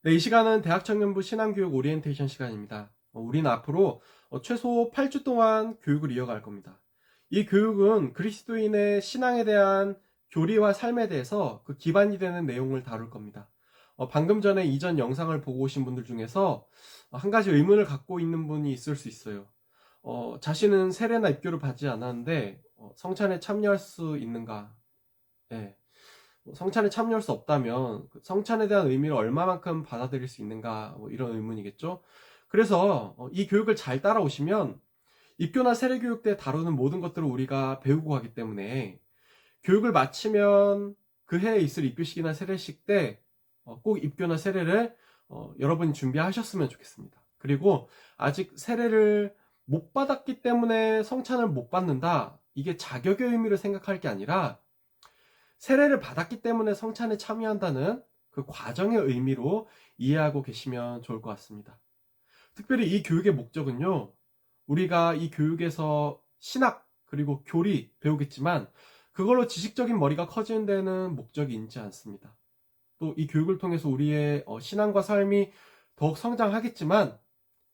네, 이 시간은 대학청년부 신앙교육 오리엔테이션 시간입니다. 우리는 앞으로 최소 8주 동안 교육을 이어갈 겁니다. 이 교육은 그리스도인의 신앙에 대한 교리와 삶에 대해서 그 기반이 되는 내용을 다룰 겁니다. 방금 전에 이전 영상을 보고 오신 분들 중에서 한 가지 의문을 갖고 있는 분이 있을 수 있어요. 자신은 세례나 입교를 받지 않았는데 성찬에 참여할 수 있는가? 네. 성찬에 참여할 수 없다면 그 성찬에 대한 의미를 얼마만큼 받아들일 수 있는가, 이런 의문이겠죠. 그래서 이 교육을 잘 따라오시면 입교나 세례교육 때 다루는 모든 것들을 우리가 배우고 가기 때문에 교육을 마치면 그 해에 있을 입교식이나 세례식 때 꼭 입교나 세례를 여러분이 준비하셨으면 좋겠습니다. 그리고 아직 세례를 못 받았기 때문에 성찬을 못 받는다, 이게 자격의 의미를 생각할 게 아니라 세례를 받았기 때문에 성찬에 참여한다는 그 과정의 의미로 이해하고 계시면 좋을 것 같습니다. 특별히 이 교육의 목적은요, 우리가 이 교육에서 신학 그리고 교리 배우겠지만 그걸로 지식적인 머리가 커지는 데는 목적이 있지 않습니다. 또 이 교육을 통해서 우리의 신앙과 삶이 더욱 성장하겠지만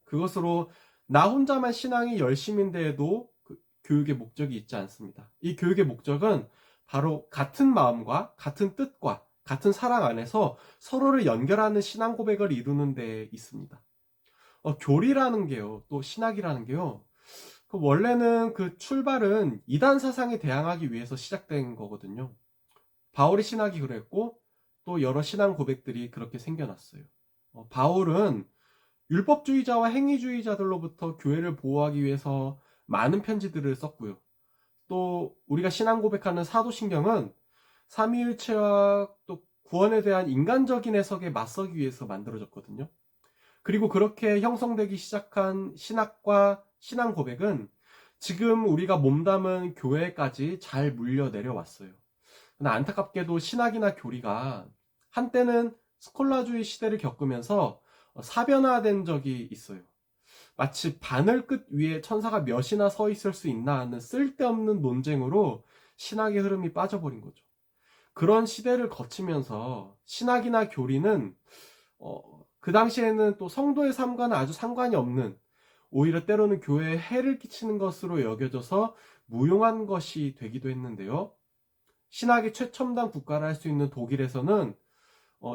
그것으로 나 혼자만 신앙이 열심인데에도 그 교육의 목적이 있지 않습니다. 이 교육의 목적은 바로 같은 마음과 같은 뜻과 같은 사랑 안에서 서로를 연결하는 신앙 고백을 이루는 데 있습니다. 교리라는 게요, 또 신학이라는 게요, 그 원래는 그 출발은 이단 사상에 대항하기 위해서 시작된 거거든요. 바울의 신학이 그랬고 또 여러 신앙 고백들이 그렇게 생겨났어요. 바울은 율법주의자와 행위주의자들로부터 교회를 보호하기 위해서 많은 편지들을 썼고요. 또 우리가 신앙 고백하는 사도신경은 삼위일체와 또 구원에 대한 인간적인 해석에 맞서기 위해서 만들어졌거든요. 그리고 그렇게 형성되기 시작한 신학과 신앙 고백은 지금 우리가 몸담은 교회까지 잘 물려 내려왔어요. 그러나 안타깝게도 신학이나 교리가 한때는 스콜라주의 시대를 겪으면서 사변화된 적이 있어요. 마치 바늘 끝 위에 천사가 몇이나 서 있을 수 있나 하는 쓸데없는 논쟁으로 신학의 흐름이 빠져버린 거죠. 그런 시대를 거치면서 신학이나 교리는 그 당시에는 또 성도의 삶과는 아주 상관이 없는, 오히려 때로는 교회에 해를 끼치는 것으로 여겨져서 무용한 것이 되기도 했는데요. 신학의 최첨단 국가를 할 수 있는 독일에서는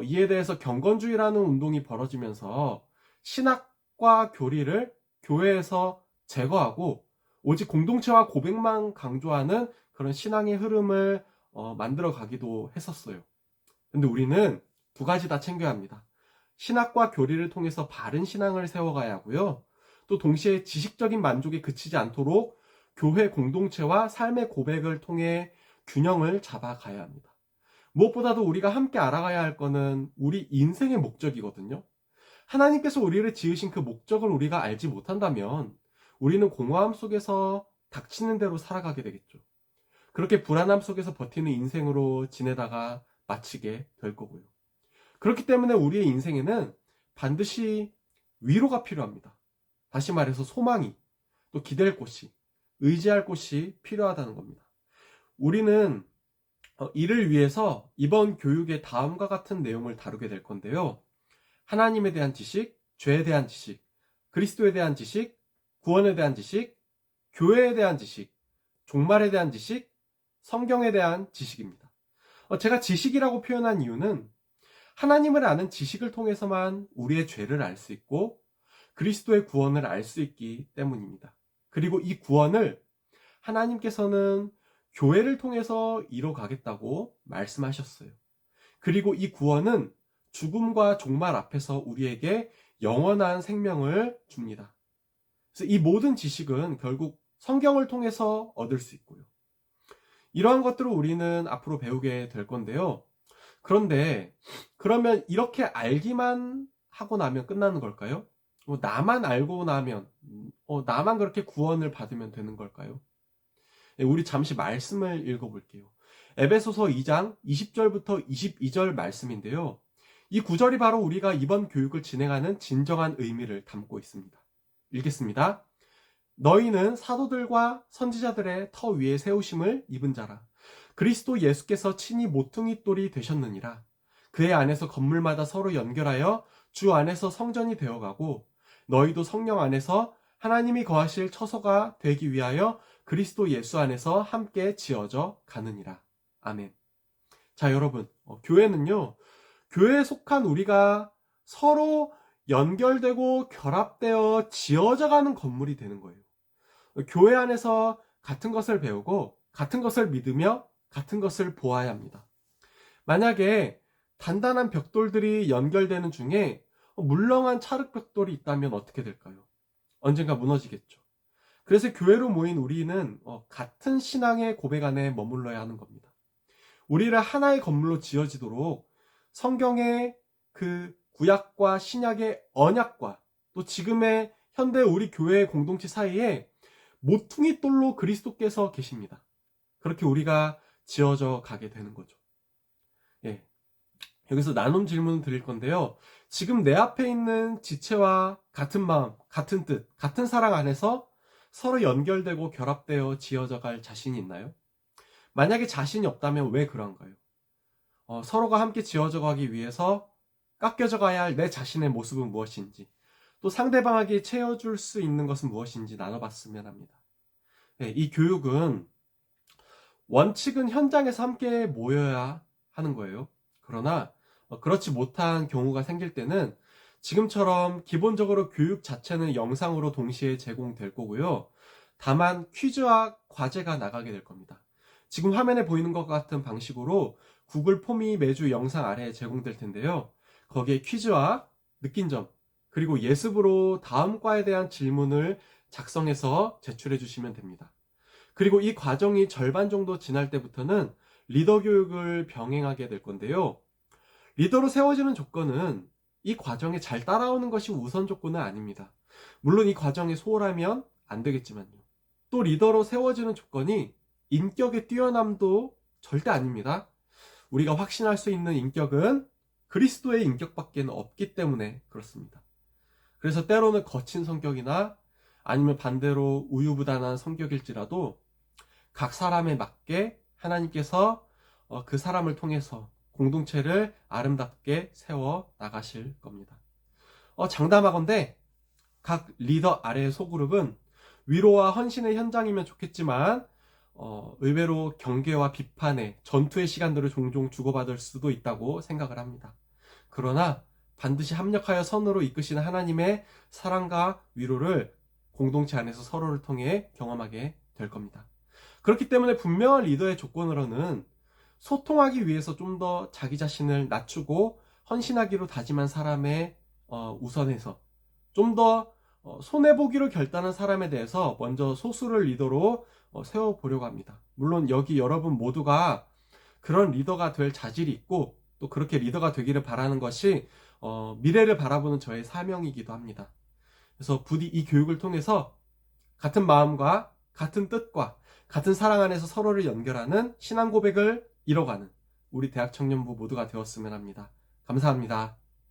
이에 대해서 경건주의라는 운동이 벌어지면서 신학과 교리를 교회에서 제거하고 오직 공동체와 고백만 강조하는 그런 신앙의 흐름을 만들어 가기도 했었어요. 근데 우리는 두 가지 다 챙겨야 합니다. 신학과 교리를 통해서 바른 신앙을 세워가야 하고요. 또 동시에 지식적인 만족에 그치지 않도록 교회 공동체와 삶의 고백을 통해 균형을 잡아가야 합니다. 무엇보다도 우리가 함께 알아가야 할 거는 우리 인생의 목적이거든요. 하나님께서 우리를 지으신 그 목적을 우리가 알지 못한다면 우리는 공허함 속에서 닥치는 대로 살아가게 되겠죠. 그렇게 불안함 속에서 버티는 인생으로 지내다가 마치게 될 거고요. 그렇기 때문에 우리의 인생에는 반드시 위로가 필요합니다. 다시 말해서 소망이, 또 기댈 곳이, 의지할 곳이 필요하다는 겁니다. 우리는 이를 위해서 이번 교육의 다음과 같은 내용을 다루게 될 건데요. 하나님에 대한 지식, 죄에 대한 지식, 그리스도에 대한 지식, 구원에 대한 지식, 교회에 대한 지식, 종말에 대한 지식, 성경에 대한 지식입니다. 제가 지식이라고 표현한 이유는 하나님을 아는 지식을 통해서만 우리의 죄를 알 수 있고 그리스도의 구원을 알 수 있기 때문입니다. 그리고 이 구원을 하나님께서는 교회를 통해서 이뤄가겠다고 말씀하셨어요. 그리고 이 구원은 죽음과 종말 앞에서 우리에게 영원한 생명을 줍니다. 그래서 이 모든 지식은 결국 성경을 통해서 얻을 수 있고요. 이러한 것들을 우리는 앞으로 배우게 될 건데요. 그런데 그러면 이렇게 알기만 하고 나면 끝나는 걸까요? 나만 알고 나면, 나만 그렇게 구원을 받으면 되는 걸까요? 네, 우리 잠시 말씀을 읽어볼게요. 에베소서 2장 20절부터 22절 말씀인데요. 이 구절이 바로 우리가 이번 교육을 진행하는 진정한 의미를 담고 있습니다. 읽겠습니다. 너희는 사도들과 선지자들의 터 위에 세우심을 입은 자라. 그리스도 예수께서 친히 모퉁이 돌이 되셨느니라. 그의 안에서 건물마다 서로 연결하여 주 안에서 성전이 되어가고 너희도 성령 안에서 하나님이 거하실 처소가 되기 위하여 그리스도 예수 안에서 함께 지어져 가느니라. 아멘. 자, 여러분, 교회는요, 교회에 속한 우리가 서로 연결되고 결합되어 지어져 가는 건물이 되는 거예요. 교회 안에서 같은 것을 배우고 같은 것을 믿으며 같은 것을 보아야 합니다. 만약에 단단한 벽돌들이 연결되는 중에 물렁한 찰흙벽돌이 있다면 어떻게 될까요? 언젠가 무너지겠죠. 그래서 교회로 모인 우리는 같은 신앙의 고백 안에 머물러야 하는 겁니다. 우리를 하나의 건물로 지어지도록 성경의 그 구약과 신약의 언약과 또 지금의 현대 우리 교회의 공동체 사이에 모퉁이 돌로 그리스도께서 계십니다. 그렇게 우리가 지어져 가게 되는 거죠. 예. 여기서 나눔 질문을 드릴 건데요. 지금 내 앞에 있는 지체와 같은 마음, 같은 뜻, 같은 사랑 안에서 서로 연결되고 결합되어 지어져 갈 자신이 있나요? 만약에 자신이 없다면 왜 그런가요? 서로가 함께 지어져 가기 위해서 깎여져 가야 할 내 자신의 모습은 무엇인지, 또 상대방에게 채워줄 수 있는 것은 무엇인지 나눠봤으면 합니다. 네, 이 교육은 원칙은 현장에서 함께 모여야 하는 거예요. 그러나 그렇지 못한 경우가 생길 때는 지금처럼 기본적으로 교육 자체는 영상으로 동시에 제공될 거고요. 다만 퀴즈와 과제가 나가게 될 겁니다. 지금 화면에 보이는 것 같은 방식으로 구글 폼이 매주 영상 아래에 제공될 텐데요. 거기에 퀴즈와 느낀 점, 그리고 예습으로 다음 과에 대한 질문을 작성해서 제출해 주시면 됩니다. 그리고 이 과정이 절반 정도 지날 때부터는 리더 교육을 병행하게 될 건데요. 리더로 세워지는 조건은 이 과정에 잘 따라오는 것이 우선 조건은 아닙니다. 물론 이 과정에 소홀하면 안 되겠지만요. 또 리더로 세워지는 조건이 인격의 뛰어남도 절대 아닙니다. 우리가 확신할 수 있는 인격은 그리스도의 인격밖에 없기 때문에 그렇습니다. 그래서 때로는 거친 성격이나 아니면 반대로 우유부단한 성격일지라도 각 사람에 맞게 하나님께서 그 사람을 통해서 공동체를 아름답게 세워 나가실 겁니다. 장담하건대 각 리더 아래의 소그룹은 위로와 헌신의 현장이면 좋겠지만 의외로 경계와 비판의 전투의 시간들을 종종 주고받을 수도 있다고 생각을 합니다. 그러나 반드시 합력하여 선으로 이끄시는 하나님의 사랑과 위로를 공동체 안에서 서로를 통해 경험하게 될 겁니다. 그렇기 때문에 분명한 리더의 조건으로는 소통하기 위해서 좀 더 자기 자신을 낮추고 헌신하기로 다짐한 사람의 우선해서 좀 더 손해보기로 결단한 사람에 대해서 먼저 소수를 리더로 세워보려고 합니다. 물론 여기 여러분 모두가 그런 리더가 될 자질이 있고 또 그렇게 리더가 되기를 바라는 것이 미래를 바라보는 저의 사명이기도 합니다. 그래서 부디 이 교육을 통해서 같은 마음과 같은 뜻과 같은 사랑 안에서 서로를 연결하는 신앙 고백을 이뤄가는 우리 대학 청년부 모두가 되었으면 합니다. 감사합니다.